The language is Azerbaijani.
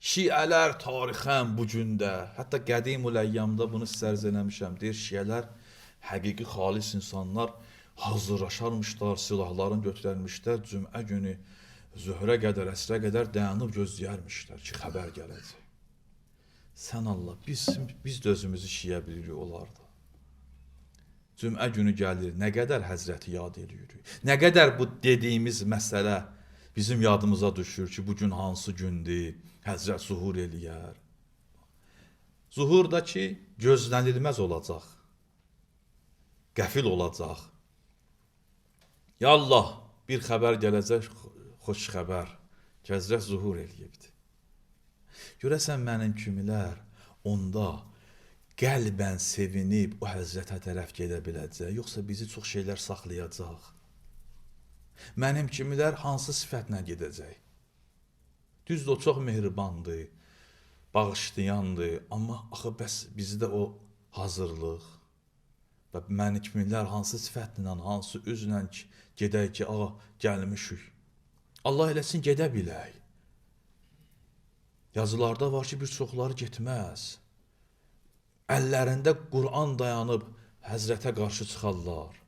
Şiələr tarixən bu gündə, hətta qədimul əyyamda bunu sərz eləmişəm. Deyir, şiələr həqiqi xalis insanlar hazırlaşarmışlar, silahlarını götürərmişlər, cümə günü zöhrə qədər, əsrə qədər dayanıb gözləyərmişlər ki, xəbər gələcək. Sən Allah, biz də özümüzü şiə bilirik onlarda. Cümə günü gəlir, nə qədər Həzrəti yad edirik. Nə qədər bu dediyimiz məsələ bizim yadımıza düşür ki, bugün hansı gündür, Həzrət zuhur eləyər. Zuhur da ki, gözlənilməz olacaq, qəfil olacaq. Ya Allah, bir xəbər gələcək, xoş xəbər, ki, Həzrət zuhur eləyibdir. Görəsən mənim kimilər onda qəlbən sevinib o Həzrətə tərəf gedə biləcək, yoxsa bizi çox şeylər saxlayacaq. Mənim kimilər hansı sifətlə gedəcək? Düzdür, o çox mehribandır, bağışlayandır, amma axı bəs bizdə o hazırlıq və mənim kimilər hansı sifətlə, hansı üzlə gedək ki, ağa, gəlmişik. Allah eləsin gedə bilək. Yazılarda var ki, bir çoxları getməz. Əllərində Qur'an dayanıb Həzrətə qarşı çıxarlar.